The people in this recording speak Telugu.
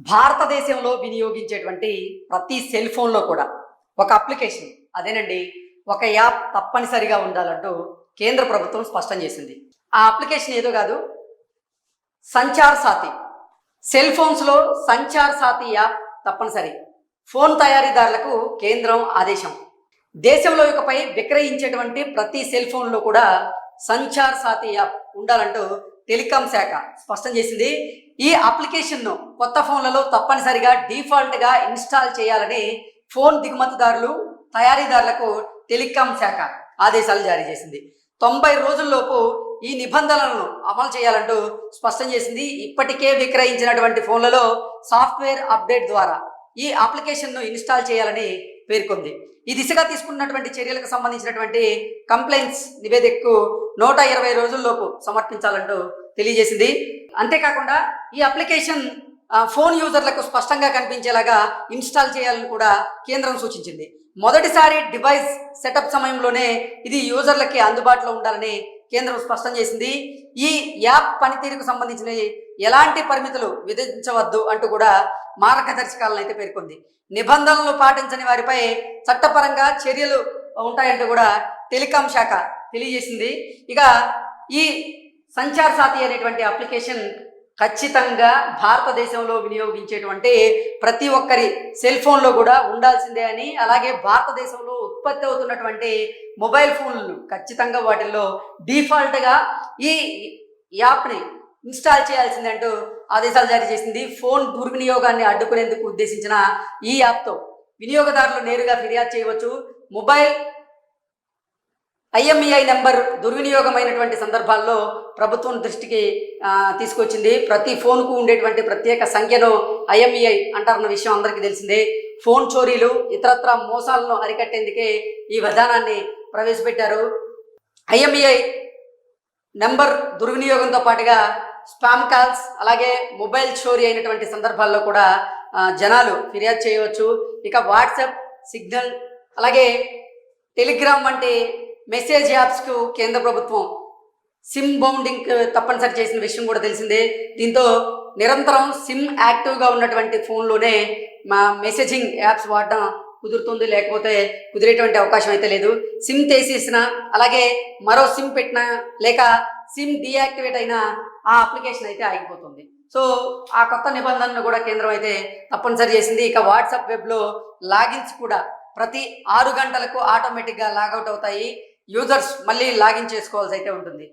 భారతదేశంలో వినియోగించేటువంటి ప్రతి సెల్ ఫోన్లో కూడా ఒక అప్లికేషన్ అదేనండి ఒక యాప్ తప్పనిసరిగా ఉండాలంటూ కేంద్ర ప్రభుత్వం స్పష్టం చేసింది. ఆ అప్లికేషన్ ఏదో కాదు, సంచార్ సాథి. సెల్ ఫోన్స్లో సంచార్ సాథి యాప్ తప్పనిసరి. ఫోన్ తయారీదారులకు కేంద్రం ఆదేశం. దేశంలో ఇకపై విక్రయించేటువంటి ప్రతి సెల్ ఫోన్లో కూడా సంచార్ సాథి యాప్ ఉండాలంటూ టెలికాం శాఖ స్పష్టం చేసింది. ఈ అప్లికేషన్ను కొత్త ఫోన్లలో తప్పనిసరిగా డిఫాల్ట్గా ఇన్స్టాల్ చేయాలని ఫోన్ దిగుమతిదారులు తయారీదారులకు టెలికాం శాఖ ఆదేశాలు జారీ చేసింది. 90 రోజుల్లోపు ఈ నిబంధనలను అమలు చేయాలంటూ స్పష్టం చేసింది. ఇప్పటికే విక్రయించినటువంటి ఫోన్లలో సాఫ్ట్వేర్ అప్డేట్ ద్వారా ఈ అప్లికేషన్ను ఇన్స్టాల్ చేయాలని పేర్కొంది. ఈ దిశగా తీసుకున్నటువంటి చర్యలకు సంబంధించినటువంటి కంప్లైంట్స్ నివేదికకు 120 రోజుల్లోపు సమర్పించాలంటూ తెలియజేసింది. అంతేకాకుండా ఈ అప్లికేషన్ ఫోన్ యూజర్లకు స్పష్టంగా కనిపించేలాగా ఇన్స్టాల్ చేయాలని కూడా కేంద్రం సూచించింది. మొదటిసారి డివైస్ సెటప్ సమయంలోనే ఇది యూజర్లకి అందుబాటులో ఉండాలని కేంద్రం స్పష్టం చేసింది. ఈ యాప్ పనితీరుకు సంబంధించిన ఎలాంటి పరిమితులు విధించవద్దు అంటూ కూడా మార్గదర్శకాలను అయితే పేర్కొంది. నిబంధనలు పాటించని వారిపై చట్టపరంగా చర్యలు ఉంటాయంటూ కూడా టెలికాం శాఖ తెలియజేసింది. ఇక ఈ సంచార్ సాథి అనేటువంటి అప్లికేషన్ ఖచ్చితంగా భారతదేశంలో వినియోగించేటువంటి ప్రతి ఒక్కరి సెల్ ఫోన్లో కూడా ఉండాల్సిందే అని, అలాగే భారతదేశంలో ఉత్పత్తి అవుతున్నటువంటి మొబైల్ ఫోన్లు ఖచ్చితంగా వాటిల్లో డిఫాల్ట్గా ఈ యాప్ని ఇన్స్టాల్ చేయాల్సిందే అంటూ ఆదేశాలు జారీ చేసింది. ఫోన్ దుర్వినియోగాన్ని అడ్డుకునేందుకు ఉద్దేశించిన ఈ యాప్తో వినియోగదారులు నేరుగా ఫిర్యాదు చేయవచ్చు. మొబైల్ IMEI నెంబర్ దుర్వినియోగమైనటువంటి సందర్భాల్లో ప్రభుత్వం దృష్టికి తీసుకొచ్చింది. ప్రతి ఫోన్కు ఉండేటువంటి ప్రత్యేక సంఖ్యను IMEI అంటారన్న విషయం అందరికీ తెలిసిందే. ఫోన్ చోరీలు ఇతరత్ర మోసాలను అరికట్టేందుకే ఈ విధానాన్ని ప్రవేశపెట్టారు. IMEI నెంబర్ దుర్వినియోగంతో పాటుగా స్పామ్ కాల్స్, అలాగే మొబైల్ చోరీ అయినటువంటి సందర్భాల్లో కూడా జనాలు ఫిర్యాదు చేయవచ్చు. ఇక వాట్సాప్, సిగ్నల్, అలాగే టెలిగ్రామ్ వంటి మెసేజ్ యాప్స్కు కేంద్ర ప్రభుత్వం సిమ్ బౌండింగ్ తప్పనిసరి చేసిన విషయం కూడా తెలిసిందే. దీంతో నిరంతరం సిమ్ యాక్టివ్గా ఉన్నటువంటి ఫోన్లోనే మా మెసేజింగ్ యాప్స్ వాడడం కుదురుతుంది, లేకపోతే కుదిరేటువంటి అవకాశం అయితే లేదు. సిమ్ తీసేసిన, అలాగే మరో సిమ్ పెట్టినా, లేక సిమ్ డీయాక్టివేట్ అయినా ఆ అప్లికేషన్ అయితే ఆగిపోతుంది. సో ఆ కొత్త నిబంధనను కూడా కేంద్రం అయితే తప్పనిసరి చేసింది. ఇక వాట్సాప్ వెబ్లో లాగిన్స్ కూడా ప్రతి 6 గంటలకు ఆటోమేటిక్గా లాగౌట్ అవుతాయి. యూజర్స్ మళ్ళీ లాగిన్ చేసుకోవాల్సి అయితే ఉంటుంది.